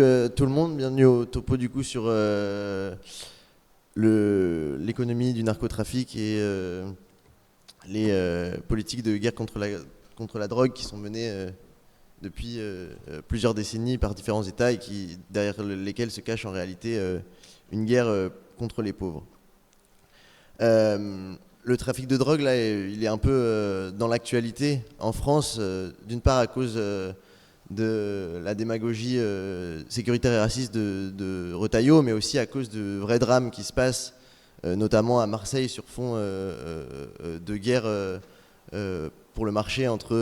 Tout le monde, bienvenue au topo du coup sur l'économie du narcotrafic et les politiques de guerre contre la drogue qui sont menées depuis plusieurs décennies par différents États et derrière lesquels se cache en réalité une guerre contre les pauvres. Le trafic de drogue, là, il est un peu dans l'actualité en France, d'une part à cause de la démagogie sécuritaire et raciste de Retailleau, mais aussi à cause de vrais drames qui se passent, notamment à Marseille, sur fond de guerre pour le marché entre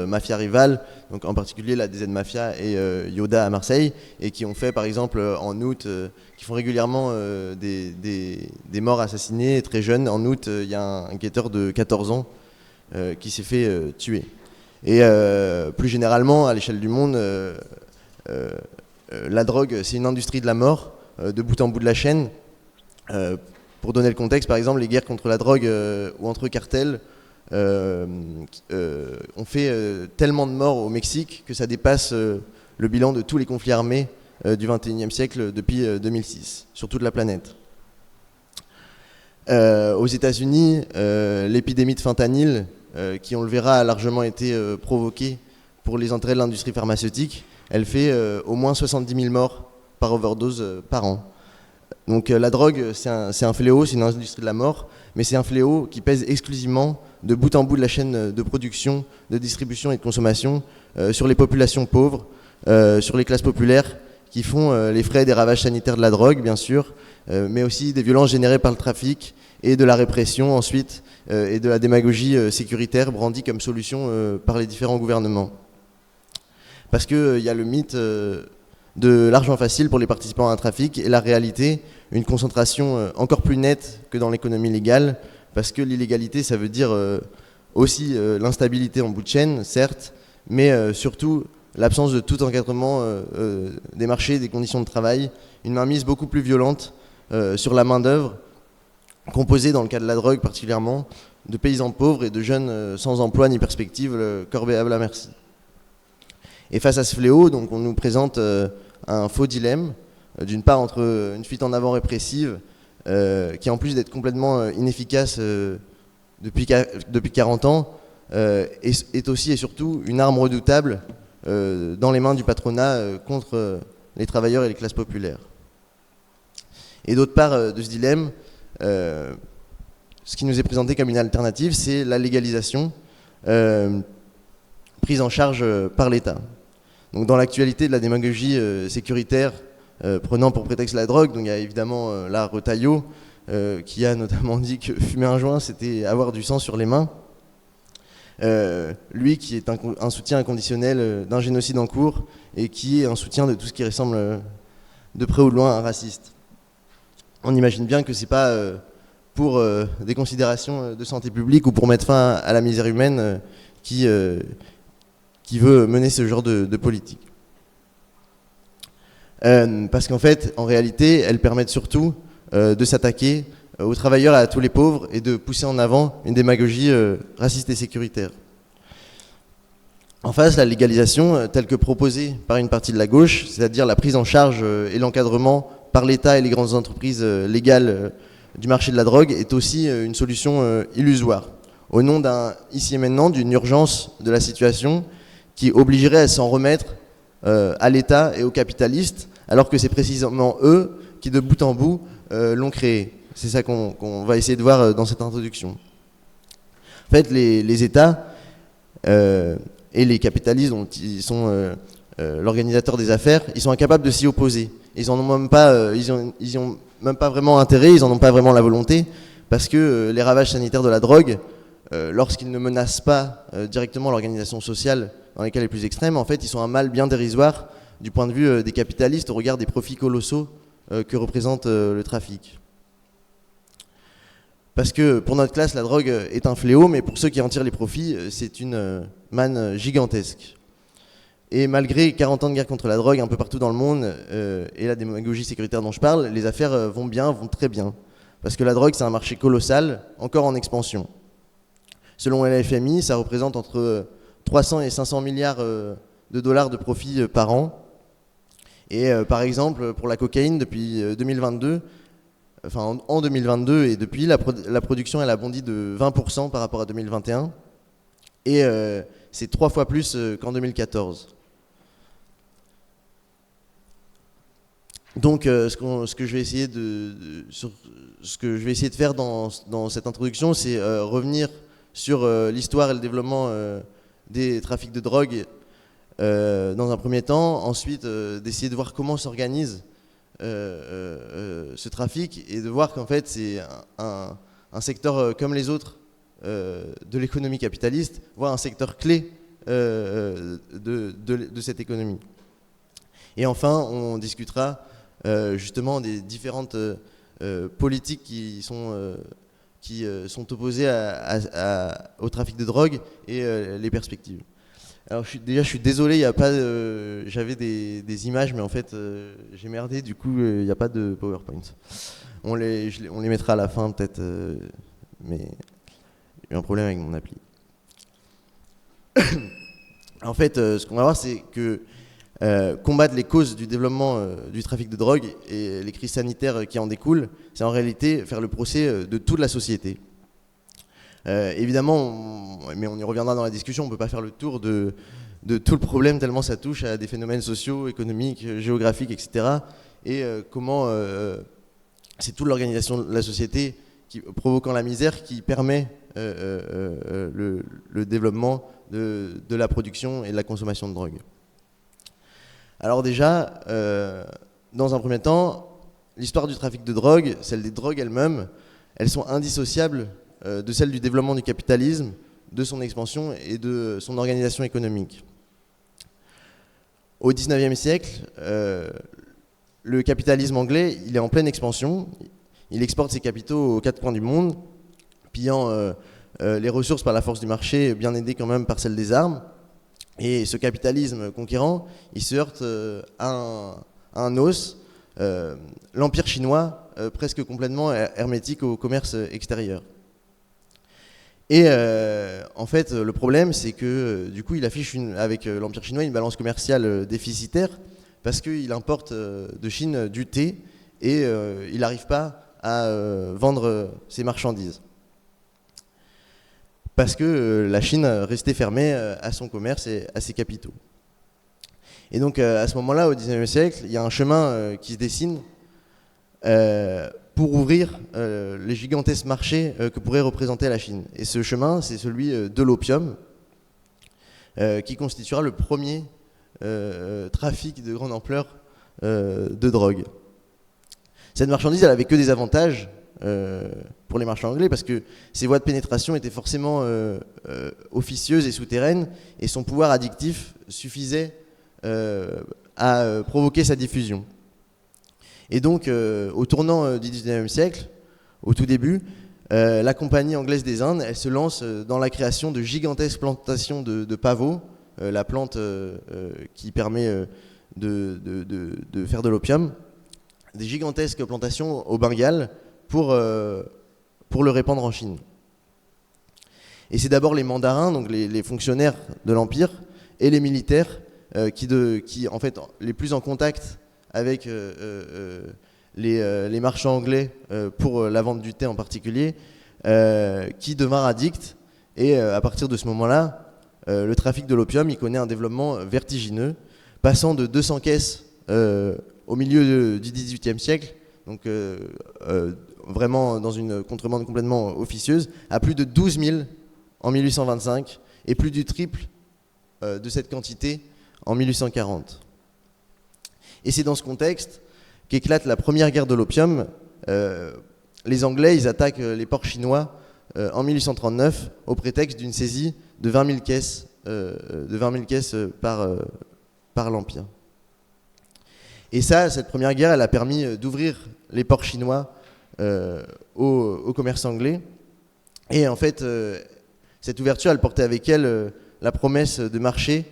mafias rivales, donc en particulier la DZ Mafia et Yoda à Marseille, et qui ont fait par exemple en août, qui font régulièrement des morts assassinés très jeunes. En août, il y a un guetteur de 14 ans qui s'est fait tuer. Et plus généralement, à l'échelle du monde, la drogue, c'est une industrie de la mort, de bout en bout de la chaîne. Pour donner le contexte, par exemple, les guerres contre la drogue ou entre cartels ont fait tellement de morts au Mexique que ça dépasse le bilan de tous les conflits armés du XXIe siècle depuis 2006, sur toute la planète. Aux États-Unis, l'épidémie de fentanyl, qui on le verra a largement été provoquée pour les intérêts de l'industrie pharmaceutique, elle fait au moins 70 000 morts par overdose par an. Donc la drogue, c'est un fléau, c'est une industrie de la mort, mais c'est un fléau qui pèse exclusivement de bout en bout de la chaîne de production, de distribution et de consommation sur les populations pauvres, sur les classes populaires qui font les frais des ravages sanitaires de la drogue, bien sûr, mais aussi des violences générées par le trafic et de la répression ensuite, et de la démagogie sécuritaire brandie comme solution par les différents gouvernements. Parce qu'il y a le mythe de l'argent facile pour les participants à un trafic et la réalité, une concentration encore plus nette que dans l'économie légale, parce que l'illégalité, ça veut dire aussi l'instabilité en bout de chaîne, certes, mais surtout l'absence de tout encadrement des marchés, des conditions de travail, une mainmise beaucoup plus violente sur la main-d'œuvre, composée, dans le cas de la drogue particulièrement, de paysans pauvres et de jeunes sans emploi ni perspective, corvéables à merci. Et face à ce fléau, donc, on nous présente un faux dilemme, d'une part entre une fuite en avant répressive, qui en plus d'être complètement inefficace depuis 40 ans, est aussi et surtout une arme redoutable dans les mains du patronat contre les travailleurs et les classes populaires. Et d'autre part de ce dilemme, ce qui nous est présenté comme une alternative, c'est la légalisation prise en charge par l'État. Donc dans l'actualité de la démagogie sécuritaire prenant pour prétexte la drogue, donc il y a évidemment là Retailleau qui a notamment dit que fumer un joint c'était avoir du sang sur les mains. Lui qui est un soutien inconditionnel d'un génocide en cours et qui est un soutien de tout ce qui ressemble de près ou de loin à un raciste. On imagine bien que c'est pas pour des considérations de santé publique ou pour mettre fin à la misère humaine qui veut mener ce genre de politique. Parce qu'en fait, en réalité, elles permettent surtout de s'attaquer aux travailleurs et à tous les pauvres et de pousser en avant une démagogie raciste et sécuritaire. En face, la légalisation, telle que proposée par une partie de la gauche, c'est-à-dire la prise en charge et l'encadrement par l'État et les grandes entreprises légales du marché de la drogue, est aussi une solution illusoire, au nom ici et maintenant d'une urgence de la situation qui obligerait à s'en remettre à l'État et aux capitalistes, alors que c'est précisément eux qui, de bout en bout, l'ont créé. C'est ça qu'on va essayer de voir dans cette introduction. En fait, les États et les capitalistes, dont ils sont l'organisateur des affaires, ils sont incapables de s'y opposer. Ils en ont même pas, ils ont même pas vraiment intérêt, ils en ont pas vraiment la volonté, parce que les ravages sanitaires de la drogue, lorsqu'ils ne menacent pas directement l'organisation sociale dans les cas les plus extrêmes, en fait, ils sont un mal bien dérisoire du point de vue des capitalistes au regard des profits colossaux que représente le trafic. Parce que pour notre classe, la drogue est un fléau, mais pour ceux qui en tirent les profits, c'est une manne gigantesque. Et malgré 40 ans de guerre contre la drogue un peu partout dans le monde et la démagogie sécuritaire dont je parle, les affaires vont bien, vont très bien. Parce que la drogue, c'est un marché colossal, encore en expansion. Selon la FMI, ça représente entre 300 et 500 milliards de dollars de profit par an. Et par exemple, pour la cocaïne, depuis 2022, enfin en 2022 et depuis, la production elle a bondi de 20% par rapport à 2021. Et c'est 3 fois plus qu'en 2014. Donc ce que je vais essayer de faire dans cette introduction, c'est revenir sur l'histoire et le développement des trafics de drogue dans un premier temps, ensuite d'essayer de voir comment s'organise ce trafic et de voir qu'en fait c'est un secteur comme les autres de l'économie capitaliste, voire un secteur clé de cette économie. Et enfin, on discutera justement des différentes politiques qui sont opposées au trafic de drogue et les perspectives. Alors je suis désolé, il y a pas j'avais des images, mais en fait j'ai merdé, du coup il n'y a pas de PowerPoint. On les mettra à la fin peut-être, mais j'ai eu un problème avec mon appli. En fait, ce qu'on va voir, c'est que combattre les causes du développement du trafic de drogue et les crises sanitaires qui en découlent, c'est en réalité faire le procès de toute la société. Évidemment, mais on y reviendra dans la discussion, on ne peut pas faire le tour de tout le problème tellement ça touche à des phénomènes sociaux, économiques, géographiques, etc. Et comment c'est toute l'organisation de la société provoquant la misère qui permet le développement de la production et de la consommation de drogue. Alors déjà, dans un premier temps, l'histoire du trafic de drogue, celle des drogues elles-mêmes, elles sont indissociables de celle du développement du capitalisme, de son expansion et de son organisation économique. Au XIXe siècle, le capitalisme anglais, il est en pleine expansion. Il exporte ses capitaux aux quatre coins du monde, pillant les ressources par la force du marché, bien aidé quand même par celle des armes. Et ce capitalisme conquérant, il se heurte à un os, l'empire chinois, presque complètement hermétique au commerce extérieur. Et en fait, le problème, c'est que du coup, il affiche avec l'empire chinois une balance commerciale déficitaire parce qu'il importe de Chine du thé et il n'arrive pas à vendre ses marchandises. Parce que la Chine restait fermée à son commerce et à ses capitaux. Et donc à ce moment-là, au XIXe siècle, il y a un chemin qui se dessine pour ouvrir les gigantesques marchés que pourrait représenter la Chine. Et ce chemin, c'est celui de l'opium, qui constituera le premier trafic de grande ampleur de drogue. Cette marchandise, elle avait que des avantages pour les marchands anglais parce que ses voies de pénétration étaient forcément officieuses et souterraines et son pouvoir addictif suffisait à provoquer sa diffusion. Et donc, au tournant du XIXe siècle, au tout début, la Compagnie anglaise des Indes, elle se lance dans la création de gigantesques plantations de pavot, la plante qui permet de faire de l'opium, des gigantesques plantations au Bengale pour le répandre en Chine. Et c'est d'abord les mandarins, donc les fonctionnaires de l'Empire, et les militaires qui en fait, les plus en contact avec les marchands anglais pour la vente du thé en particulier, qui devinrent addicts. Et à partir de ce moment-là, le trafic de l'opium il connaît un développement vertigineux, passant de 200 caisses au milieu du XVIIIe siècle, donc vraiment dans une contrebande complètement officieuse, à plus de 12 000 en 1825 et plus du triple de cette quantité en 1840. Et c'est dans ce contexte qu'éclate la première guerre de l'opium. Les Anglais, ils attaquent les ports chinois en 1839 au prétexte d'une saisie de 20 000 caisses, par l'Empire. Et cette première guerre, elle a permis d'ouvrir les ports chinois au commerce anglais. Et en fait, cette ouverture, elle portait avec elle la promesse de marchés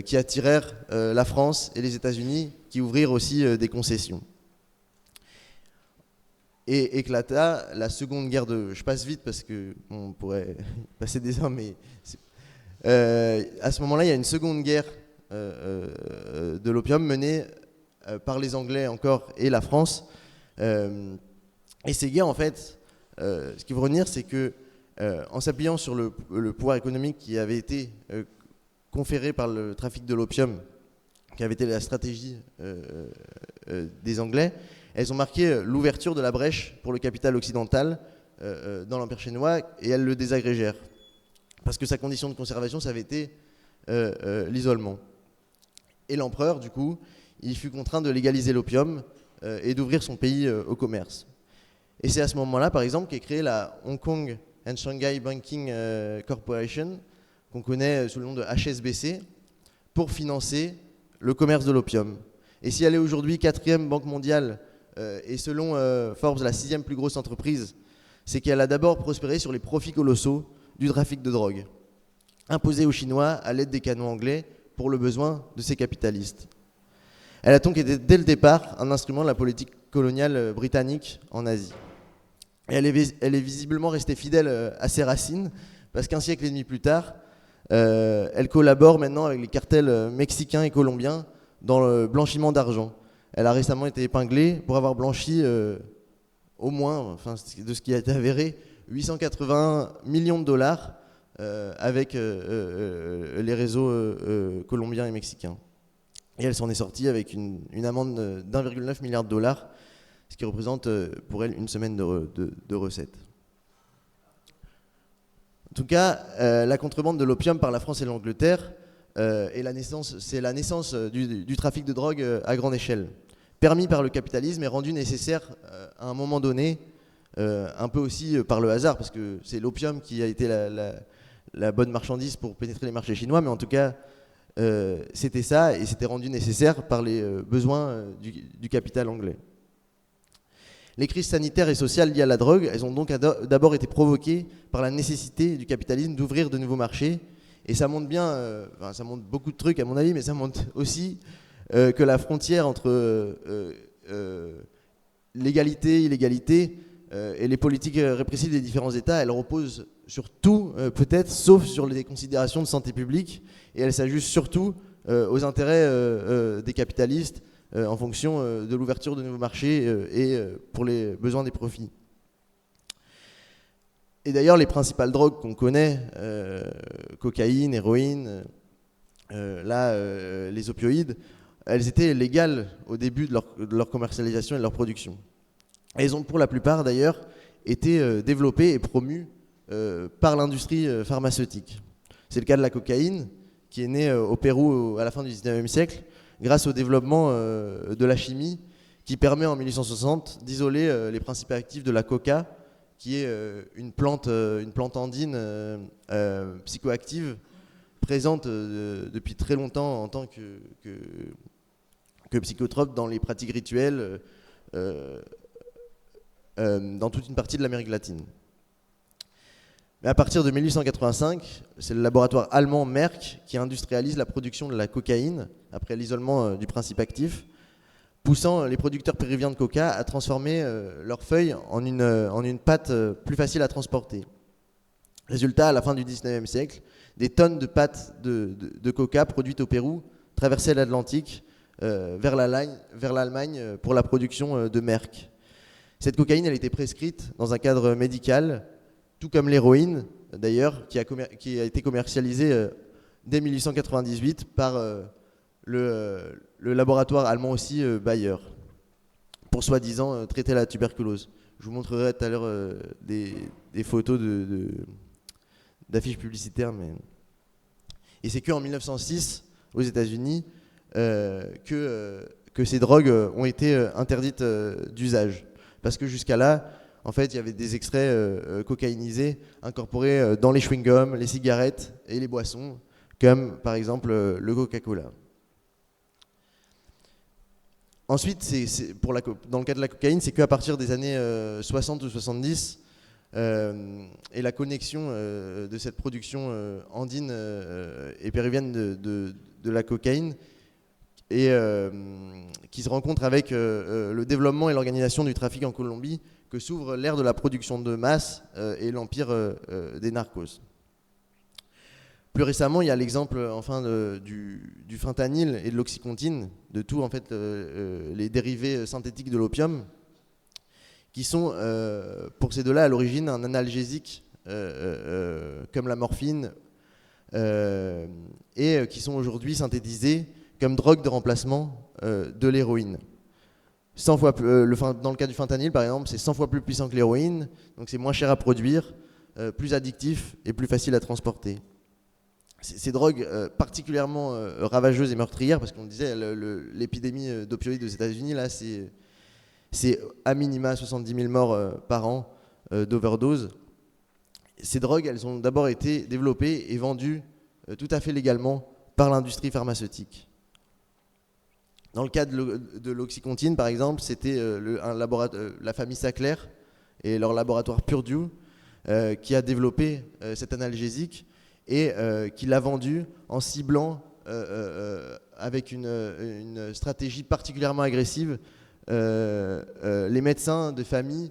qui attirèrent la France et les États-Unis, qui ouvrirent aussi des concessions. Et éclata la seconde guerre de... Je passe vite parce que on pourrait passer des heures, mais... à ce moment-là, il y a une seconde guerre de l'opium menée par les Anglais encore et la France. Et ces guerres, en fait, ce qu'il faut retenir, c'est que en s'appuyant sur le pouvoir économique qui avait été conféré par le trafic de l'opium, qui avait été la stratégie des Anglais, elles ont marqué l'ouverture de la brèche pour le capital occidental dans l'Empire chinois, et elles le désagrégèrent. Parce que sa condition de conservation, ça avait été l'isolement. Et l'empereur, du coup, il fut contraint de légaliser l'opium et d'ouvrir son pays au commerce. Et c'est à ce moment-là, par exemple, qu'est créée la Hong Kong and Shanghai Banking Corporation, qu'on connaît sous le nom de HSBC, pour financer le commerce de l'opium. Et si elle est aujourd'hui 4e banque mondiale, et selon Forbes, la 6e plus grosse entreprise, c'est qu'elle a d'abord prospéré sur les profits colossaux du trafic de drogue, imposé aux Chinois à l'aide des canons anglais pour le besoin de ces capitalistes. Elle a donc été dès le départ un instrument de la politique coloniale britannique en Asie. Et elle est visiblement restée fidèle à ses racines, parce qu'un siècle et demi plus tard, elle collabore maintenant avec les cartels mexicains et colombiens dans le blanchiment d'argent. Elle a récemment été épinglée pour avoir blanchi au moins, enfin, de ce qui a été avéré, 880 millions de dollars avec les réseaux colombiens et mexicains. Et elle s'en est sortie avec une amende d'1,9 milliard de dollars, ce qui représente pour elle une semaine de recettes. En tout cas, la contrebande de l'opium par la France et l'Angleterre c'est la naissance du trafic de drogue à grande échelle, permis par le capitalisme et rendu nécessaire à un moment donné, un peu aussi par le hasard, parce que c'est l'opium qui a été la bonne marchandise pour pénétrer les marchés chinois, mais en tout cas, c'était ça, et c'était rendu nécessaire par les besoins du capital anglais. Les crises sanitaires et sociales liées à la drogue, elles ont donc d'abord été provoquées par la nécessité du capitalisme d'ouvrir de nouveaux marchés. Et ça montre bien, ça montre beaucoup de trucs à mon avis, mais ça montre aussi que la frontière entre légalité, illégalité et les politiques répressives des différents États, elle repose sur tout, peut-être, sauf sur les considérations de santé publique, et elle s'ajuste surtout aux intérêts des capitalistes, en fonction de l'ouverture de nouveaux marchés et pour les besoins des profits. Et d'ailleurs, les principales drogues qu'on connaît, cocaïne, héroïne, les opioïdes, elles étaient légales au début de leur commercialisation et de leur production. Elles ont pour la plupart d'ailleurs été développées et promues par l'industrie pharmaceutique. C'est le cas de la cocaïne, qui est née au Pérou à la fin du 19e siècle, grâce au développement de la chimie, qui permet en 1860 d'isoler les principes actifs de la coca, qui est une plante andine psychoactive, présente depuis très longtemps en tant que psychotrope dans les pratiques rituelles dans toute une partie de l'Amérique latine. Mais à partir de 1885, c'est le laboratoire allemand Merck qui industrialise la production de la cocaïne, après l'isolement du principe actif, poussant les producteurs péruviens de coca à transformer leurs feuilles en une pâte plus facile à transporter. Résultat, à la fin du 19e siècle, des tonnes de pâtes de coca produites au Pérou traversaient l'Atlantique vers l'Allemagne pour la production de Merck. Cette cocaïne, elle était prescrite dans un cadre médical, tout comme l'héroïne, d'ailleurs, qui a été commercialisée dès 1898 par le laboratoire allemand aussi Bayer, pour soi-disant traiter la tuberculose. Je vous montrerai tout à l'heure des photos d'affiches publicitaires. Et c'est qu'en 1906, aux États-Unis, que ces drogues ont été interdites d'usage. Parce que jusqu'à là, en fait, il y avait des extraits cocaïnisés incorporés dans les chewing-gums, les cigarettes et les boissons, comme par exemple le Coca-Cola. Ensuite, dans le cas de la cocaïne, c'est qu'à partir des années 60 ou 70, et la connexion de cette production andine et péruvienne de la cocaïne, et qui se rencontre avec le développement et l'organisation du trafic en Colombie, que s'ouvre l'ère de la production de masse et l'empire des narcos. Plus récemment, il y a l'exemple du fentanyl et de l'oxycontine, de tous en fait, les dérivés synthétiques de l'opium, qui sont pour ces deux-là à l'origine un analgésique comme la morphine, et qui sont aujourd'hui synthétisés comme drogue de remplacement de l'héroïne. 100 fois plus, dans le cas du fentanyl, par exemple, c'est 100 fois plus puissant que l'héroïne, donc c'est moins cher à produire, plus addictif et plus facile à transporter. Ces drogues particulièrement ravageuses et meurtrières, parce qu'on disait l'épidémie d'opioïdes aux États-Unis, là, c'est à minima 70 000 morts par an d'overdose. Ces drogues, elles ont d'abord été développées et vendues tout à fait légalement par l'industrie pharmaceutique. Dans le cas de l'oxycontine, par exemple, c'était la famille Sackler et leur laboratoire Purdue qui a développé cet analgésique et qui l'a vendu en ciblant avec une stratégie particulièrement agressive les médecins de famille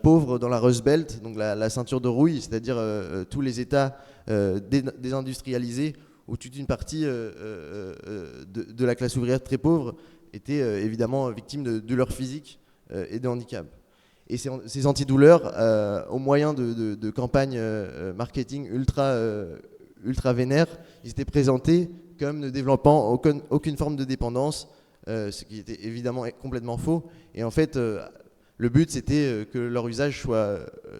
pauvres dans la Rust Belt, donc la ceinture de rouille, c'est-à-dire tous les États désindustrialisés où toute une partie de la classe ouvrière très pauvre était évidemment victime de leur physique et de handicap. Et ces antidouleurs, au moyen de campagnes marketing ultra vénères, ils étaient présentés comme ne développant aucune forme de dépendance, ce qui était évidemment complètement faux. Et en fait, le but, c'était que leur usage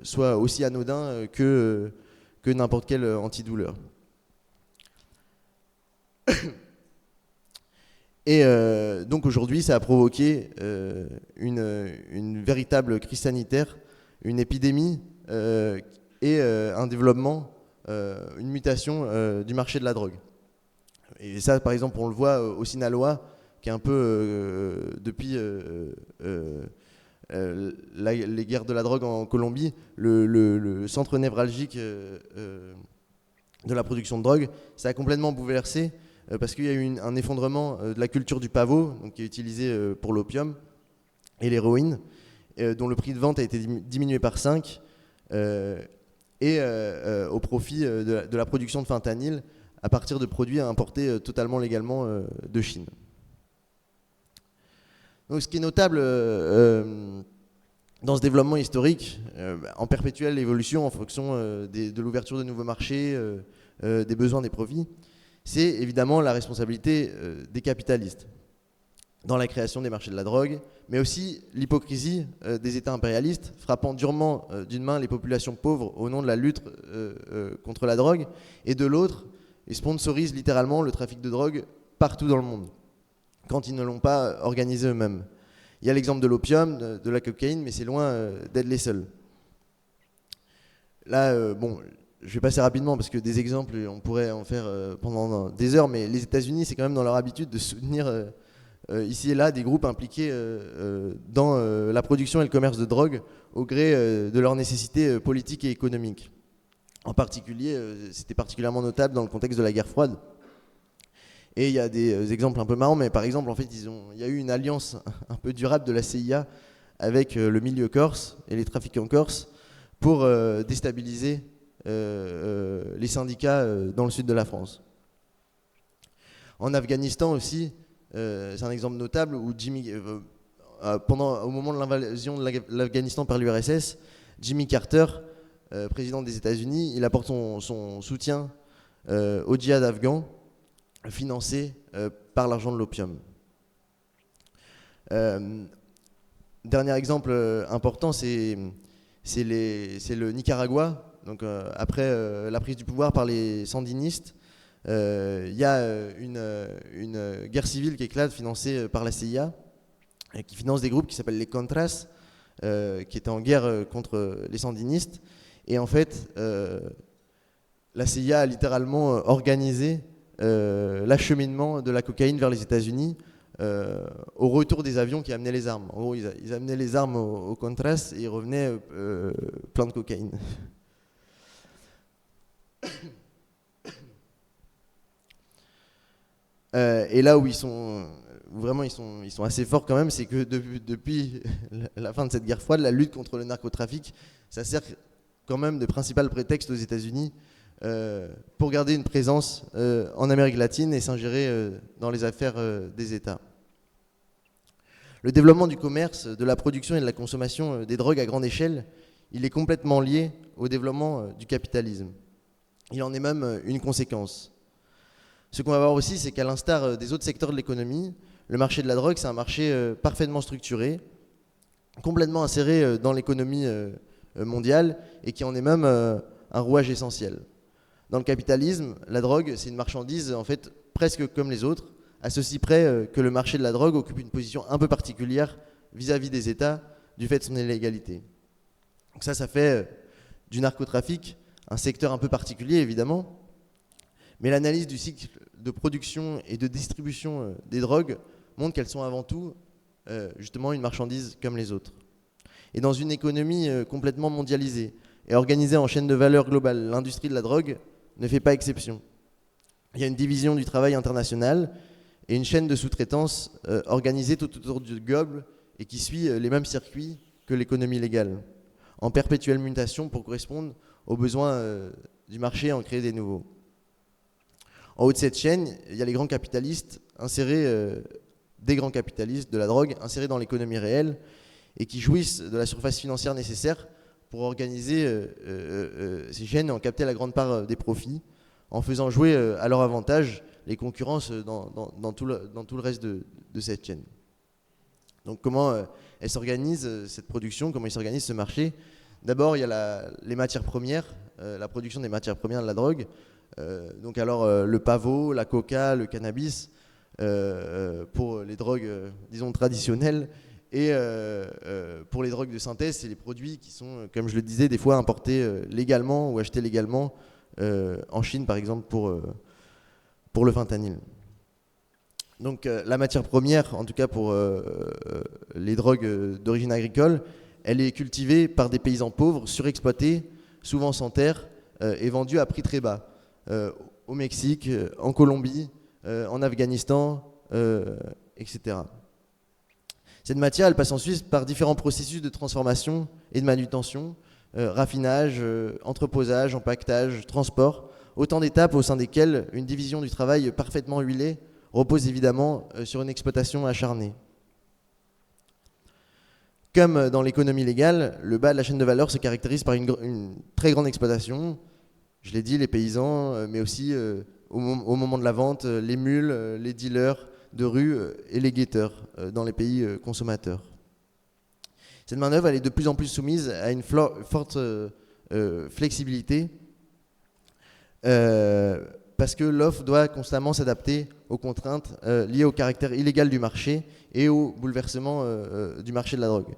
soit aussi anodin que n'importe quel antidouleur. Et donc aujourd'hui, ça a provoqué une véritable crise sanitaire, une épidémie et un développement, une mutation du marché de la drogue. Et ça, par exemple, on le voit au Sinaloa, qui est un peu depuis les guerres de la drogue en Colombie, le centre névralgique de la production de drogue. Ça a complètement bouleversé parce qu'il y a eu un effondrement de la culture du pavot, donc qui est utilisé pour l'opium et l'héroïne, dont le prix de vente a été diminué par 5, et au profit de la production de fentanyl à partir de produits importés totalement légalement de Chine. Donc, ce qui est notable dans ce développement historique, en perpétuelle évolution en fonction de l'ouverture de nouveaux marchés, des besoins, des profits, c'est évidemment la responsabilité des capitalistes dans la création des marchés de la drogue, mais aussi l'hypocrisie des États impérialistes, frappant durement d'une main les populations pauvres au nom de la lutte contre la drogue, et de l'autre, ils sponsorisent littéralement le trafic de drogue partout dans le monde, quand ils ne l'ont pas organisé eux-mêmes. Il y a l'exemple de l'opium, de la cocaïne, mais c'est loin d'être les seuls. Là, bon, je vais passer rapidement parce que des exemples, on pourrait en faire pendant des heures, mais les États-Unis, c'est quand même dans leur habitude de soutenir ici et là des groupes impliqués dans la production et le commerce de drogue au gré de leurs nécessités politiques et économiques. En particulier, c'était particulièrement notable dans le contexte de la guerre froide. Et il y a des exemples un peu marrants, mais par exemple, en fait, il y a eu une alliance un peu durable de la CIA avec le milieu corse et les trafiquants corses pour déstabiliser les syndicats dans le sud de la France. En Afghanistan aussi, c'est un exemple notable où au moment de l'invasion de l'Afghanistan par l'URSS, Jimmy Carter, président des États-Unis, il apporte son soutien au djihad afghan, financé par l'argent de l'opium. Dernier exemple important, c'est le Nicaragua. Donc, après la prise du pouvoir par les sandinistes, il y a une guerre civile qui éclate, financée par la CIA, qui finance des groupes qui s'appellent les Contras, qui étaient en guerre contre les sandinistes. Et en fait, la CIA a littéralement organisé l'acheminement de la cocaïne vers les États-Unis au retour des avions qui amenaient les armes. En gros, ils amenaient les armes aux Contras et ils revenaient plein de cocaïne. Et là où ils sont assez forts quand même, c'est que depuis la fin de cette guerre froide, la lutte contre le narcotrafic, ça sert quand même de principal prétexte aux États-Unis pour garder une présence en Amérique latine et s'ingérer dans les affaires des États. Le développement du commerce, de la production et de la consommation des drogues à grande échelle, il est complètement lié au développement du capitalisme. Il en est même une conséquence. Ce qu'on va voir aussi, c'est qu'à l'instar des autres secteurs de l'économie, le marché de la drogue, c'est un marché parfaitement structuré, complètement inséré dans l'économie mondiale et qui en est même un rouage essentiel. Dans le capitalisme, la drogue, c'est une marchandise en fait presque comme les autres, à ceci près que le marché de la drogue occupe une position un peu particulière vis-à-vis des États du fait de son illégalité. Donc ça fait du narcotrafic un secteur un peu particulier évidemment, mais l'analyse du cycle de production et de distribution des drogues montre qu'elles sont avant tout justement une marchandise comme les autres. Et dans une économie complètement mondialisée et organisée en chaîne de valeur globale, l'industrie de la drogue ne fait pas exception. Il y a une division du travail international et une chaîne de sous-traitance organisée tout autour du globe et qui suit les mêmes circuits que l'économie légale, en perpétuelle mutation pour correspondre aux besoins du marché et en créer des nouveaux. En haut de cette chaîne, il y a les grands capitalistes insérés, des grands capitalistes de la drogue insérés dans l'économie réelle et qui jouissent de la surface financière nécessaire pour organiser ces chaînes et en capter la grande part des profits, en faisant jouer à leur avantage les concurrences dans tout le reste de cette chaîne. Donc comment elle s'organise cette production, comment il s'organise ce marché? D'abord, il y a les matières premières, la production des matières premières de la drogue. Donc alors le pavot, la coca, le cannabis, pour les drogues, disons, traditionnelles. Et pour les drogues de synthèse, c'est les produits qui sont, comme je le disais, des fois importés légalement ou achetés légalement en Chine, par exemple, pour le fentanyl. Donc la matière première, en tout cas pour les drogues d'origine agricole, elle est cultivée par des paysans pauvres, surexploités, souvent sans terre, et vendue à prix très bas. Au Mexique, en Colombie, en Afghanistan, etc. Cette matière, elle passe ensuite par différents processus de transformation et de manutention, raffinage, entreposage, empaquetage, transport, autant d'étapes au sein desquelles une division du travail parfaitement huilée repose évidemment sur une exploitation acharnée. Comme dans l'économie légale, le bas de la chaîne de valeur se caractérise par une très grande exploitation. Je l'ai dit, les paysans, mais aussi au moment de la vente, les mules, les dealers de rue et les guetteurs dans les pays consommateurs. Cette main-d'œuvre, elle est de plus en plus soumise à une forte flexibilité parce que l'offre doit constamment s'adapter aux contraintes liées au caractère illégal du marché et au bouleversement du marché de la drogue.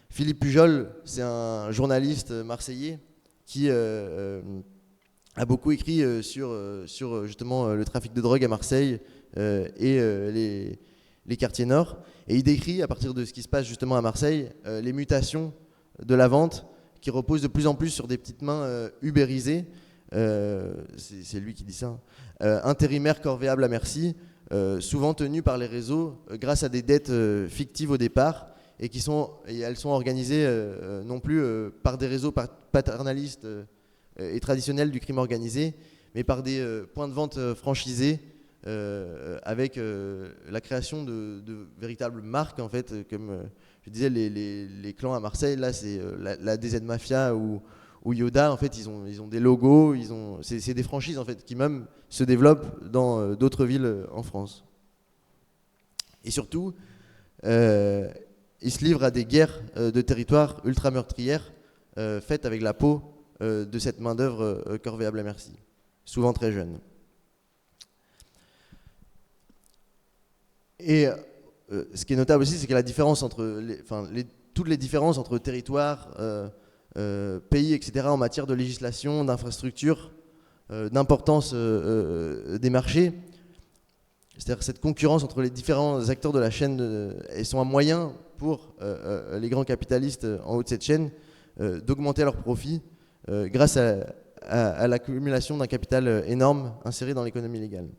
Philippe Pujol, c'est un journaliste marseillais qui a beaucoup écrit sur justement le trafic de drogue à Marseille et les quartiers nord. Et il décrit, à partir de ce qui se passe justement à Marseille, les mutations de la vente qui reposent de plus en plus sur des petites mains ubérisées. C'est lui qui dit ça. Intérimaires corvéables à merci, souvent tenus par les réseaux grâce à des dettes fictives au départ et elles sont organisées non plus par des réseaux paternalistes et traditionnels du crime organisé, mais par des points de vente franchisés avec la création de véritables marques en fait, comme je disais les clans à Marseille, là c'est la DZ Mafia ou Yoda, en fait ils ont des logos, c'est des franchises en fait qui même se développent dans d'autres villes en France. Et surtout ils se livrent à des guerres de territoire ultra meurtrières faites avec la peau de cette main d'œuvre corvéable à merci, souvent très jeune. Et ce qui est notable aussi, c'est que la différence entre toutes les différences entre territoires, pays, etc., en matière de législation, d'infrastructure, d'importance des marchés, c'est-à-dire cette concurrence entre les différents acteurs de la chaîne, elles sont un moyen pour les grands capitalistes en haut de cette chaîne d'augmenter leurs profits grâce à l'accumulation d'un capital énorme inséré dans l'économie légale.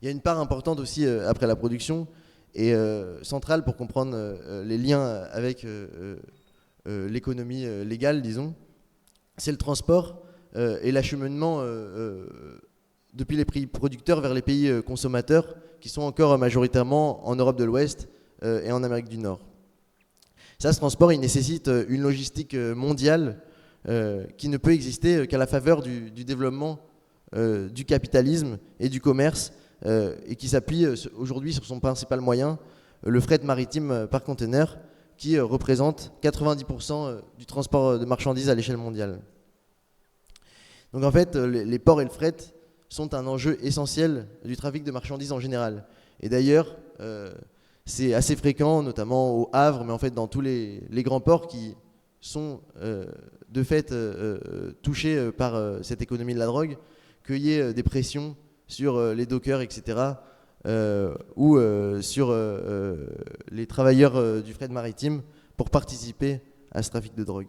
Il y a une part importante aussi après la production et centrale pour comprendre les liens avec l'économie légale, disons. C'est le transport et l'acheminement depuis les pays producteurs vers les pays consommateurs, qui sont encore majoritairement en Europe de l'Ouest et en Amérique du Nord. Ça, ce transport, il nécessite une logistique mondiale qui ne peut exister qu'à la faveur du développement du capitalisme et du commerce, et qui s'appuie aujourd'hui sur son principal moyen, le fret maritime par conteneur, qui représente 90% du transport de marchandises à l'échelle mondiale. Donc en fait, les ports et le fret sont un enjeu essentiel du trafic de marchandises en général. Et d'ailleurs, c'est assez fréquent, notamment au Havre, mais en fait dans tous les grands ports qui sont de fait touchés par cette économie de la drogue, qu'il y ait des pressions sur les dockers, etc., ou sur les travailleurs du fret maritime pour participer à ce trafic de drogue.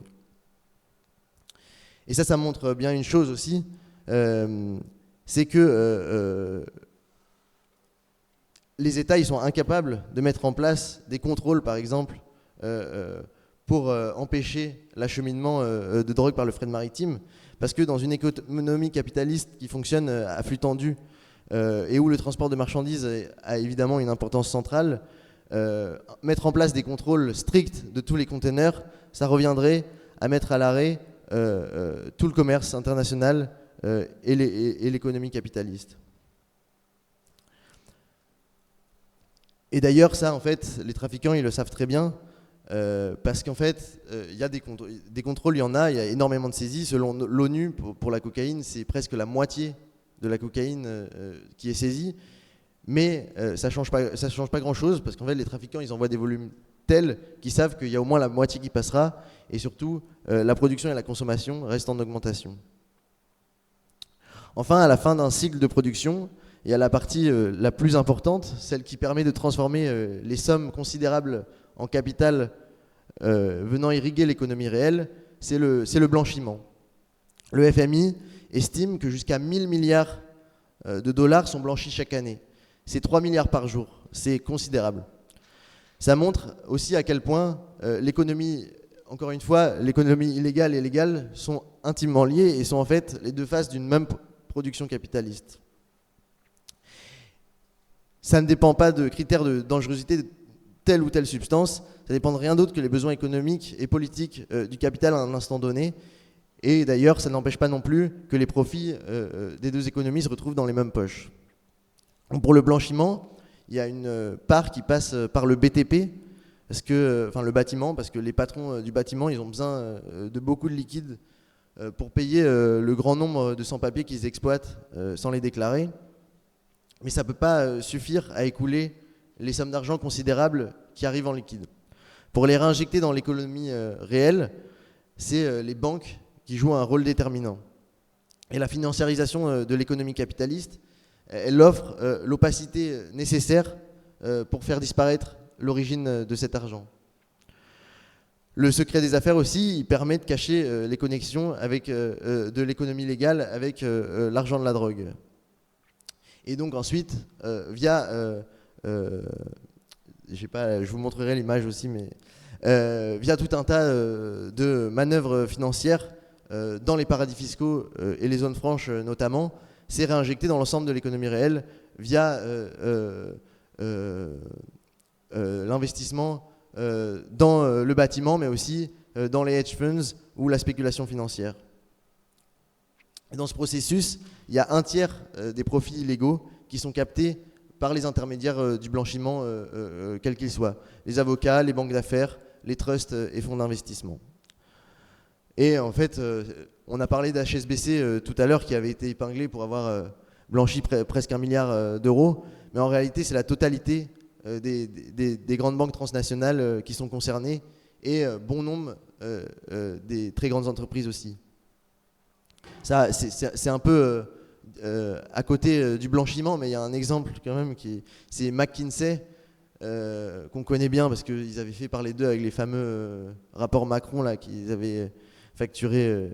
Et ça montre bien une chose aussi, c'est que les États, ils sont incapables de mettre en place des contrôles, par exemple, pour empêcher l'acheminement de drogue par le fret maritime, parce que dans une économie capitaliste qui fonctionne à flux tendu et où le transport de marchandises a évidemment une importance centrale, mettre en place des contrôles stricts de tous les conteneurs, ça reviendrait à mettre à l'arrêt tout le commerce international et l'économie capitaliste. Et d'ailleurs, ça, en fait, les trafiquants, ils le savent très bien, parce qu'en fait, il y a des contrôles, il y en a, il y a énormément de saisies. Selon l'ONU, pour la cocaïne, c'est presque la moitié de la cocaïne qui est saisie. Mais ça change pas grand-chose, parce qu'en fait, les trafiquants, ils envoient des volumes tels qu'ils savent qu'il y a au moins la moitié qui passera, et surtout, la production et la consommation restent en augmentation. Enfin, à la fin d'un cycle de production, il y a la partie la plus importante, celle qui permet de transformer les sommes considérables en capital venant irriguer l'économie réelle, c'est le blanchiment. Le FMI estime que jusqu'à 1000 milliards de dollars sont blanchis chaque année. C'est 3 milliards par jour, c'est considérable. Ça montre aussi à quel point l'économie, encore une fois, l'économie illégale et légale sont intimement liées et sont en fait les deux faces d'une même production capitaliste. Ça ne dépend pas de critères de dangerosité de telle ou telle substance, ça dépend de rien d'autre que les besoins économiques et politiques du capital à un instant donné. Et d'ailleurs, ça n'empêche pas non plus que les profits des deux économies se retrouvent dans les mêmes poches. Donc pour le blanchiment, il y a une part qui passe par le BTP, le bâtiment, parce que les patrons du bâtiment, ils ont besoin de beaucoup de liquide pour payer le grand nombre de sans-papiers qu'ils exploitent sans les déclarer. Mais ça ne peut pas suffire à écouler les sommes d'argent considérables qui arrivent en liquide. Pour les réinjecter dans l'économie réelle, c'est les banques qui jouent un rôle déterminant. Et la financiarisation de l'économie capitaliste, elle offre l'opacité nécessaire pour faire disparaître l'origine de cet argent. Le secret des affaires aussi, il permet de cacher les connexions avec, de l'économie légale avec l'argent de la drogue. Et donc ensuite, je vous montrerai l'image aussi, mais via tout un tas de manœuvres financières dans les paradis fiscaux et les zones franches notamment, c'est réinjecté dans l'ensemble de l'économie réelle via l'investissement dans le bâtiment, mais aussi dans les hedge funds ou la spéculation financière. Et dans ce processus, il y a un tiers des profits illégaux qui sont captés par les intermédiaires du blanchiment, quels qu'ils soient. Les avocats, les banques d'affaires, les trusts et fonds d'investissement. Et en fait, on a parlé d'HSBC tout à l'heure qui avait été épinglé pour avoir blanchi presque 1 milliard d'euros. Mais en réalité, c'est la totalité des grandes banques transnationales qui sont concernées et bon nombre des très grandes entreprises aussi. Ça, c'est un peu à côté du blanchiment, mais il y a un exemple quand même, c'est McKinsey, qu'on connaît bien parce qu'ils avaient fait parler d'eux avec les fameux rapports Macron là, qu'ils avaient facturé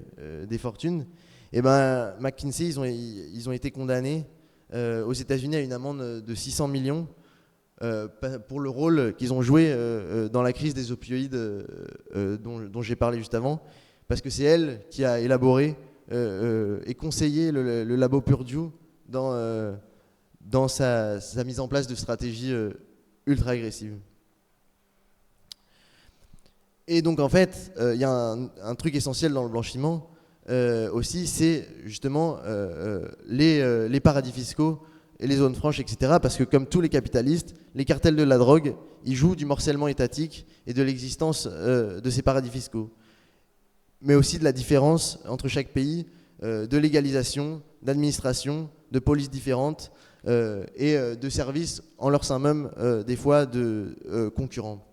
des fortunes. Et ben McKinsey, ils ont été condamnés aux États-Unis à une amende de 600 millions pour le rôle qu'ils ont joué dans la crise des opioïdes dont j'ai parlé juste avant, parce que c'est elle qui a élaboré et conseiller le labo Purdue dans sa mise en place de stratégies ultra agressives. Et donc en fait, il y a un truc essentiel dans le blanchiment aussi, c'est justement les paradis fiscaux et les zones franches, etc. Parce que comme tous les capitalistes, les cartels de la drogue, ils jouent du morcellement étatique et de l'existence de ces paradis fiscaux. Mais aussi de la différence entre chaque pays, de légalisation, d'administration, de polices différentes et de services en leur sein même, des fois, de concurrents.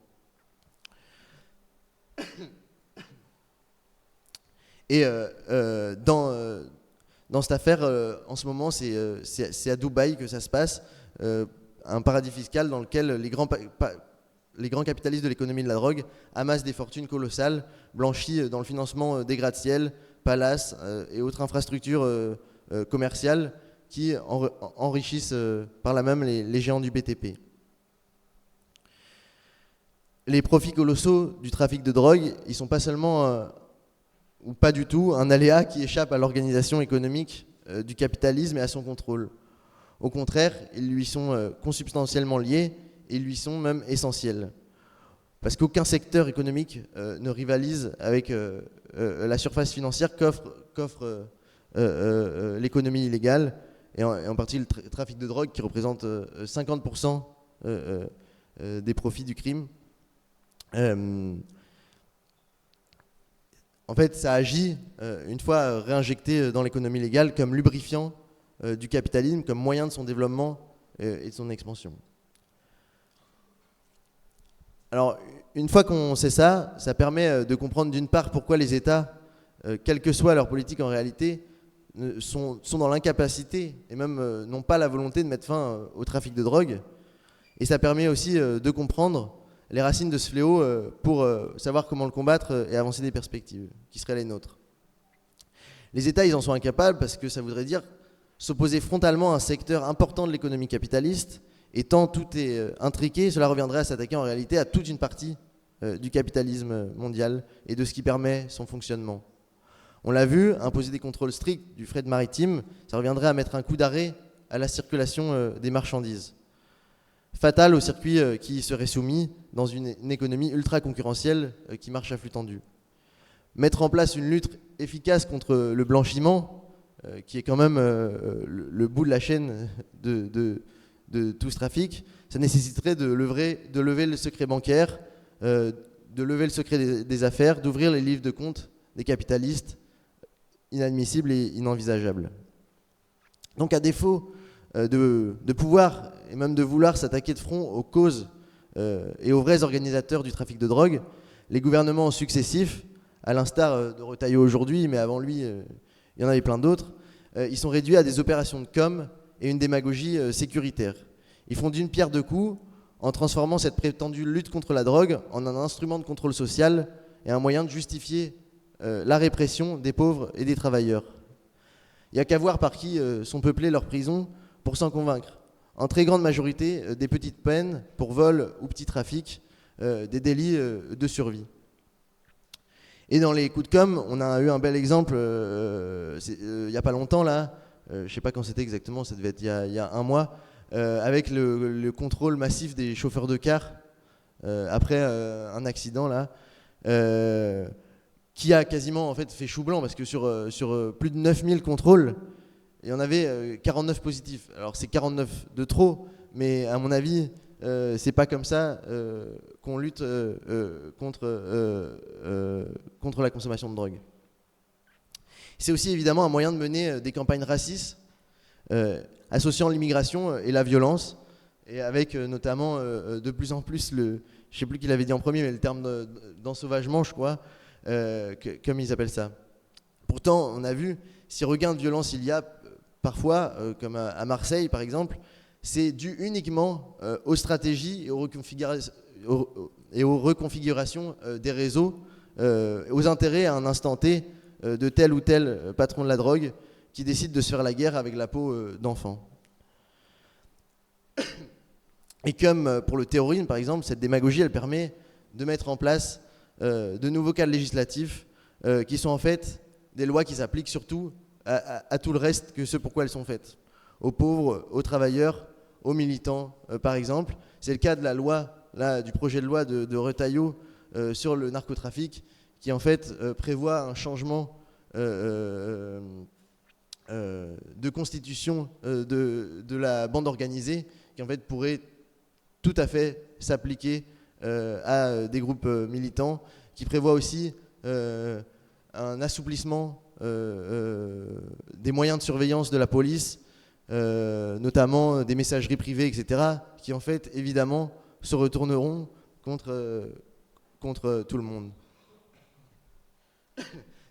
Et dans cette affaire, en ce moment, c'est à Dubaï que ça se passe, un paradis fiscal dans lequel les grands capitalistes de l'économie de la drogue amassent des fortunes colossales, blanchies dans le financement des gratte-ciel, palaces et autres infrastructures commerciales qui enrichissent par là même les géants du BTP. Les profits colossaux du trafic de drogue, ils ne sont pas seulement, ou pas du tout, un aléa qui échappe à l'organisation économique du capitalisme et à son contrôle. Au contraire, ils lui sont consubstantiellement liés et ils lui sont même essentiels. Parce qu'aucun secteur économique ne rivalise avec la surface financière qu'offre l'économie illégale, et en partie le trafic de drogue qui représente 50% des profits du crime. En fait, ça agit, une fois réinjecté dans l'économie légale, comme lubrifiant du capitalisme, comme moyen de son développement et de son expansion. Alors, une fois qu'on sait ça, ça permet de comprendre d'une part pourquoi les États, quelle que soit leur politique en réalité, sont dans l'incapacité et même n'ont pas la volonté de mettre fin au trafic de drogue. Et ça permet aussi de comprendre les racines de ce fléau pour savoir comment le combattre et avancer des perspectives qui seraient les nôtres. Les États, ils en sont incapables parce que ça voudrait dire s'opposer frontalement à un secteur important de l'économie capitaliste, et tant tout est intriqué, cela reviendrait à s'attaquer en réalité à toute une partie du capitalisme mondial et de ce qui permet son fonctionnement. On l'a vu, imposer des contrôles stricts du fret maritime, ça reviendrait à mettre un coup d'arrêt à la circulation des marchandises. Fatal au circuit qui serait soumis dans une économie ultra concurrentielle qui marche à flux tendu. Mettre en place une lutte efficace contre le blanchiment, qui est quand même le bout de la chaîne de tout ce trafic, ça nécessiterait de lever le secret bancaire, de lever le secret des affaires, d'ouvrir les livres de compte des capitalistes, inadmissible et inenvisageable. Donc à défaut de pouvoir et même de vouloir s'attaquer de front aux causes et aux vrais organisateurs du trafic de drogue, les gouvernements successifs, à l'instar de Retailleau aujourd'hui, mais avant lui, il y en avait plein d'autres, ils sont réduits à des opérations de com' et une démagogie sécuritaire. Ils font d'une pierre deux coups en transformant cette prétendue lutte contre la drogue en un instrument de contrôle social et un moyen de justifier la répression des pauvres et des travailleurs. Il n'y a qu'à voir par qui sont peuplées leurs prisons pour s'en convaincre. En très grande majorité, des petites peines pour vol ou petit trafic, des délits de survie. Et dans les coups de com', on a eu un bel exemple il n'y a pas longtemps là, je ne sais pas quand c'était exactement, ça devait être il y a un mois, avec le contrôle massif des chauffeurs de car après un accident là, qui a quasiment en fait fait chou blanc parce que sur plus de 9000 contrôles, il y en avait 49 positifs. Alors c'est 49 de trop, mais à mon avis, c'est pas comme ça qu'on lutte contre la consommation de drogue. C'est aussi évidemment un moyen de mener des campagnes racistes, associant l'immigration et la violence, et avec notamment de plus en plus je sais plus qui l'avait dit en premier, mais le terme d'ensauvagement, je crois, comme ils appellent ça. Pourtant, on a vu, si regain de violence il y a parfois, comme à Marseille par exemple, c'est dû uniquement aux stratégies et aux reconfigurations des réseaux, aux intérêts à un instant T de tel ou tel patron de la drogue qui décide de se faire la guerre avec la peau d'enfant. Et comme pour le terrorisme par exemple, cette démagogie elle permet de mettre en place de nouveaux cadres législatifs qui sont en fait des lois qui s'appliquent surtout à tout le reste que ce pourquoi elles sont faites. Aux pauvres, aux travailleurs, aux militants, par exemple. C'est le cas de la loi, là, du projet de loi de Retailleau sur le narcotrafic, qui en fait prévoit un changement de constitution de la bande organisée, qui en fait pourrait tout à fait s'appliquer à des groupes militants, qui prévoit aussi un assouplissement des moyens de surveillance de la police, notamment des messageries privées, etc., qui en fait évidemment se retourneront contre tout le monde.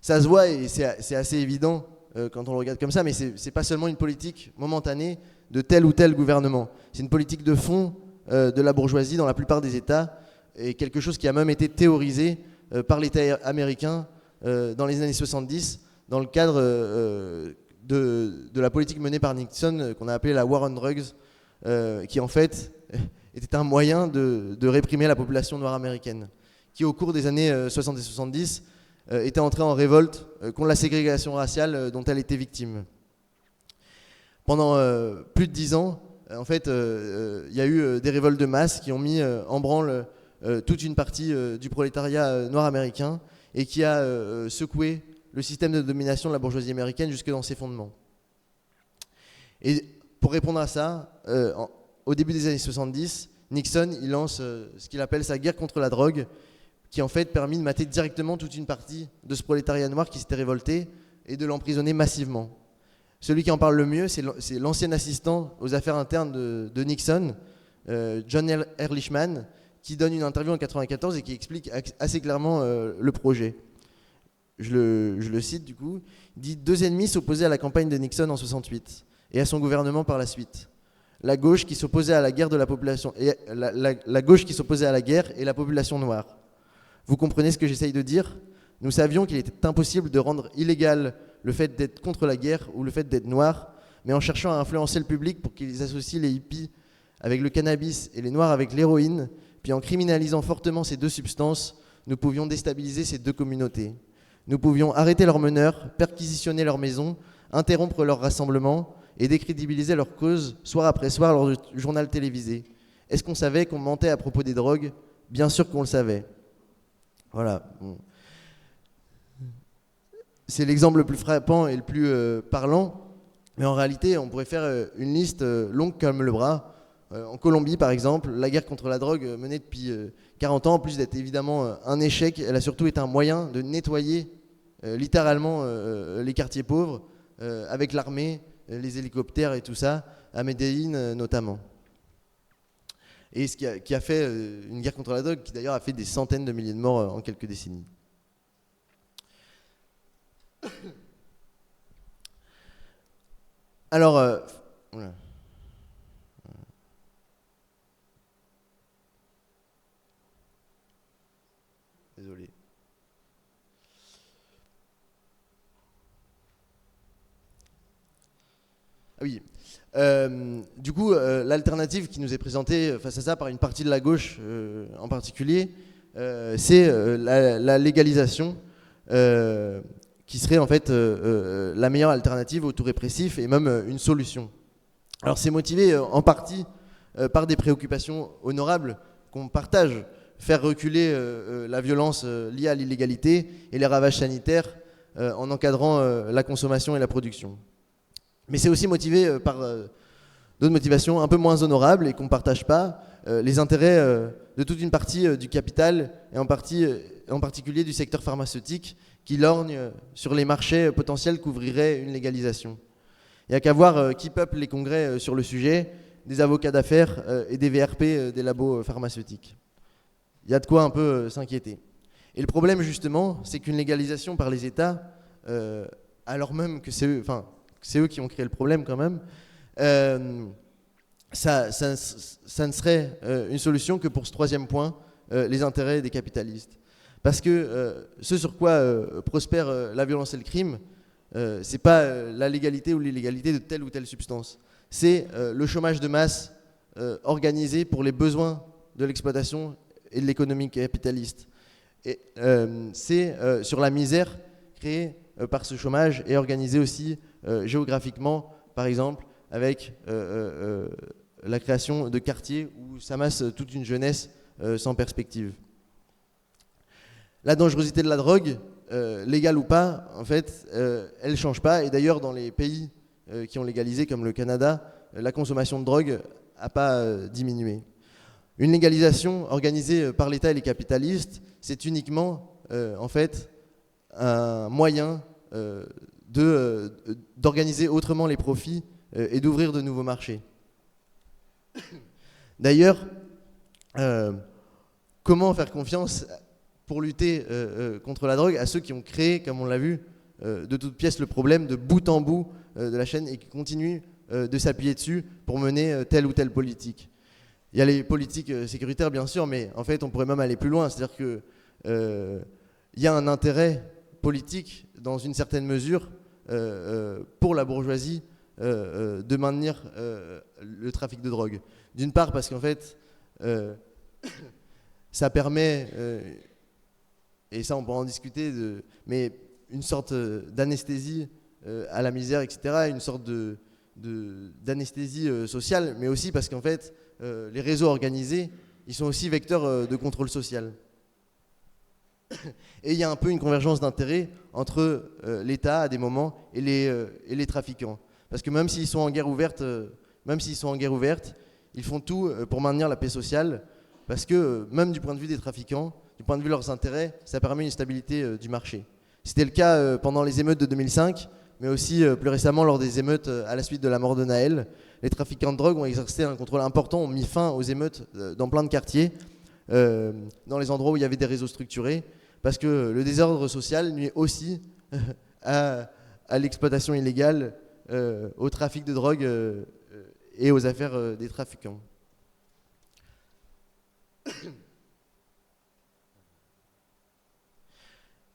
Ça se voit et c'est assez évident quand on le regarde comme ça, mais c'est pas seulement une politique momentanée de tel ou tel gouvernement. C'est une politique de fond de la bourgeoisie dans la plupart des États, et quelque chose qui a même été théorisé par l'État américain dans les années 70, dans le cadre de la politique menée par Nixon, qu'on a appelée la War on Drugs, qui en fait était un moyen de réprimer la population noire américaine, qui au cours des années 60 et 70 était entrée en révolte contre la ségrégation raciale dont elle était victime. Pendant plus de 10 ans, en fait, il y a eu des révoltes de masse qui ont mis en branle toute une partie du prolétariat noir américain et qui a secoué le système de domination de la bourgeoisie américaine jusque dans ses fondements. Et pour répondre à ça, au début des années 70, Nixon il lance ce qu'il appelle sa guerre contre la drogue, qui en fait permis de mater directement toute une partie de ce prolétariat noir qui s'était révolté et de l'emprisonner massivement. Celui qui en parle le mieux, c'est l'ancien assistant aux affaires internes de Nixon, John Ehrlichman, qui donne une interview en 1994 et qui explique assez clairement le projet. Je le cite du coup. Il dit « Deux ennemis s'opposaient à la campagne de Nixon en 68 et à son gouvernement par la suite. La gauche qui s'opposait à la guerre de la population et la gauche qui s'opposait à la guerre et la population noire. Vous comprenez ce que j'essaye de dire ? Nous savions qu'il était impossible de rendre illégal le fait d'être contre la guerre ou le fait d'être noir, mais en cherchant à influencer le public pour qu'ils associent les hippies avec le cannabis et les noirs avec l'héroïne, puis en criminalisant fortement ces deux substances, nous pouvions déstabiliser ces deux communautés. Nous pouvions arrêter leurs meneurs, perquisitionner leurs maisons, interrompre leurs rassemblements et décrédibiliser leur cause soir après soir lors du journal télévisé. Est-ce qu'on savait qu'on mentait à propos des drogues ? Bien sûr qu'on le savait. » Voilà. Bon. C'est l'exemple le plus frappant et le plus parlant, mais en réalité, on pourrait faire une liste longue comme le bras. En Colombie, par exemple, la guerre contre la drogue menée depuis 40 ans, en plus d'être évidemment un échec, elle a surtout été un moyen de nettoyer littéralement les quartiers pauvres avec l'armée, les hélicoptères et tout ça, à Medellín notamment. Et ce qui a fait une guerre contre la drogue qui d'ailleurs a fait des centaines de milliers de morts en quelques décennies. Alors, désolé. Ah oui. Du coup, l'alternative qui nous est présentée face à ça par une partie de la gauche en particulier, c'est la légalisation qui serait en fait la meilleure alternative au tout répressif et même une solution. Alors c'est motivé en partie par des préoccupations honorables qu'on partage, faire reculer la violence liée à l'illégalité et les ravages sanitaires en encadrant la consommation et la production. Mais c'est aussi motivé par d'autres motivations un peu moins honorables et qu'on ne partage pas, les intérêts de toute une partie du capital et en particulier du secteur pharmaceutique qui lorgne sur les marchés potentiels qu'ouvrirait une légalisation. Il n'y a qu'à voir qui peuple les congrès sur le sujet, des avocats d'affaires et des VRP des labos pharmaceutiques. Il y a de quoi un peu s'inquiéter. Et le problème justement, c'est qu'une légalisation par les États, alors même que c'est eux qui ont créé le problème quand même, ça ne serait une solution que pour ce troisième point, les intérêts des capitalistes. Parce que ce sur quoi prospère la violence et le crime, c'est pas la légalité ou l'illégalité de telle ou telle substance. C'est le chômage de masse organisé pour les besoins de l'exploitation et de l'économie capitaliste. Et c'est sur la misère créée par ce chômage et organisée aussi géographiquement, par exemple, avec la création de quartiers où s'amasse toute une jeunesse sans perspective. La dangerosité de la drogue, légale ou pas, en fait, elle ne change pas. Et d'ailleurs, dans les pays qui ont légalisé, comme le Canada, la consommation de drogue n'a pas diminué. Une légalisation organisée par l'État et les capitalistes, c'est uniquement, en fait, un moyen d'organiser autrement les profits et d'ouvrir de nouveaux marchés. D'ailleurs, comment faire confiance pour lutter contre la drogue à ceux qui ont créé, comme on l'a vu, de toutes pièces le problème de bout en bout de la chaîne et qui continuent de s'appuyer dessus pour mener telle ou telle politique. Il y a les politiques sécuritaires, bien sûr, mais en fait, on pourrait même aller plus loin. C'est-à-dire qu'il y a un intérêt politique, dans une certaine mesure, pour la bourgeoisie, de maintenir le trafic de drogue. D'une part, parce qu'en fait, ça permet, et ça on pourra en discuter, mais une sorte d'anesthésie à la misère, etc., une sorte d'anesthésie sociale, mais aussi parce qu'en fait, les réseaux organisés, ils sont aussi vecteurs de contrôle social. Et il y a un peu une convergence d'intérêts entre l'État à des moments et les trafiquants. Parce que même s'ils sont en guerre ouverte, ils font tout pour maintenir la paix sociale, parce que même du point de vue des trafiquants, du point de vue de leurs intérêts, ça permet une stabilité du marché. C'était le cas pendant les émeutes de 2005, mais aussi plus récemment lors des émeutes à la suite de la mort de Naël. Les trafiquants de drogue ont exercé un contrôle important, ont mis fin aux émeutes dans plein de quartiers, dans les endroits où il y avait des réseaux structurés, parce que le désordre social nuit aussi à l'exploitation illégale, au trafic de drogue et aux affaires des trafiquants.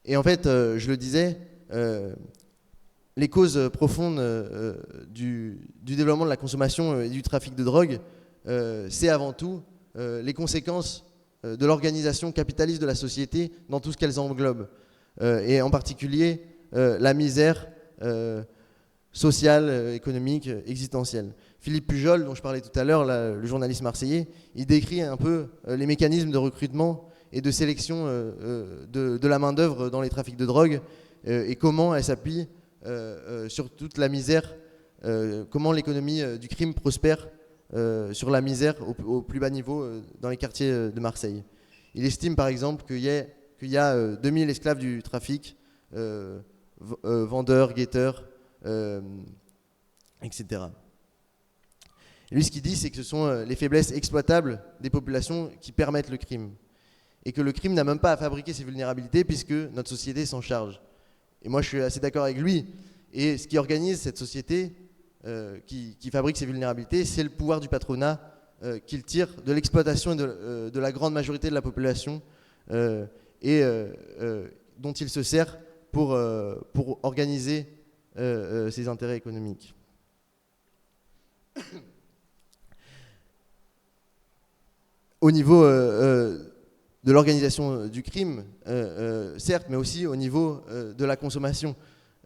Et en fait, je le disais, les causes profondes du développement de la consommation et du trafic de drogue, c'est avant tout les conséquences de l'organisation capitaliste de la société dans tout ce qu'elles englobent. Et en particulier, la misère sociale, économique, existentielle. Philippe Pujol, dont je parlais tout à l'heure, le journaliste marseillais, il décrit un peu les mécanismes de recrutement et de sélection de la main-d'œuvre dans les trafics de drogue et comment elle s'appuie sur toute la misère, comment l'économie du crime prospère sur la misère au plus bas niveau dans les quartiers de Marseille. Il estime par exemple qu'il y a 2000 esclaves du trafic, vendeurs, guetteurs, etc. Et lui, ce qu'il dit, c'est que ce sont les faiblesses exploitables des populations qui permettent le crime. Et que le crime n'a même pas à fabriquer ces vulnérabilités puisque notre société s'en charge. Et moi, je suis assez d'accord avec lui. Et ce qui organise cette société qui fabrique ces vulnérabilités, c'est le pouvoir du patronat qu'il tire de l'exploitation de la grande majorité de la population et dont il se sert pour organiser ses intérêts économiques. Au niveau de l'organisation du crime, certes, mais aussi au niveau de la consommation.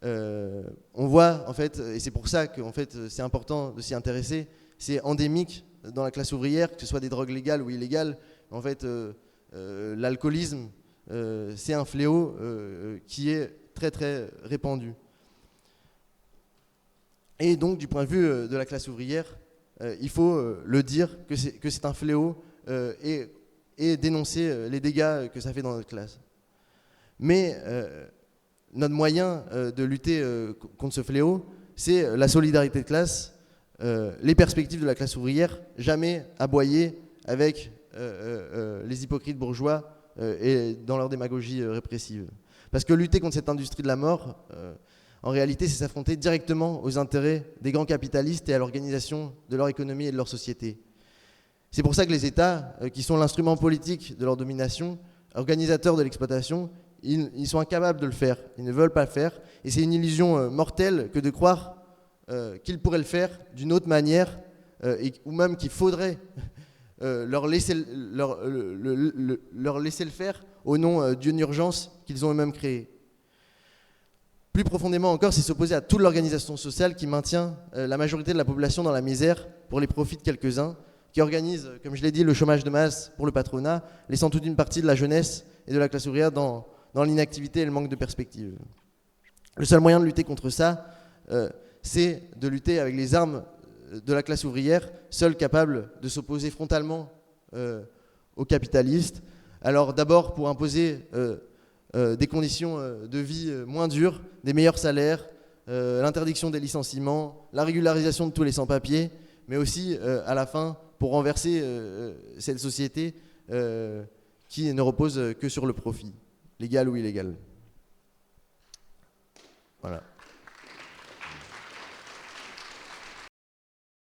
On voit, en fait, et c'est pour ça que en fait, c'est important de s'y intéresser, c'est endémique dans la classe ouvrière, que ce soit des drogues légales ou illégales. En fait, l'alcoolisme, c'est un fléau qui est très très répandu. Et donc, du point de vue de la classe ouvrière, il faut le dire que c'est un fléau et dénoncer les dégâts que ça fait dans notre classe. Mais notre moyen de lutter contre ce fléau, c'est la solidarité de classe, les perspectives de la classe ouvrière, jamais aboyer avec les hypocrites bourgeois et dans leur démagogie répressive. Parce que lutter contre cette industrie de la mort, en réalité, c'est s'affronter directement aux intérêts des grands capitalistes et à l'organisation de leur économie et de leur société. C'est pour ça que les États, qui sont l'instrument politique de leur domination, organisateurs de l'exploitation, ils sont incapables de le faire, ils ne veulent pas le faire, et c'est une illusion mortelle que de croire qu'ils pourraient le faire d'une autre manière, ou même qu'il faudrait leur laisser le faire au nom d'une urgence qu'ils ont eux-mêmes créée. Plus profondément encore, c'est s'opposer à toute l'organisation sociale qui maintient la majorité de la population dans la misère pour les profits de quelques-uns, qui organise, comme je l'ai dit, le chômage de masse pour le patronat, laissant toute une partie de la jeunesse et de la classe ouvrière dans l'inactivité et le manque de perspective. Le seul moyen de lutter contre ça, c'est de lutter avec les armes de la classe ouvrière, seule capable de s'opposer frontalement aux capitalistes. Alors d'abord pour imposer des conditions de vie moins dures, des meilleurs salaires, l'interdiction des licenciements, la régularisation de tous les sans-papiers, mais aussi à la fin pour renverser cette société qui ne repose que sur le profit, légal ou illégal. Voilà.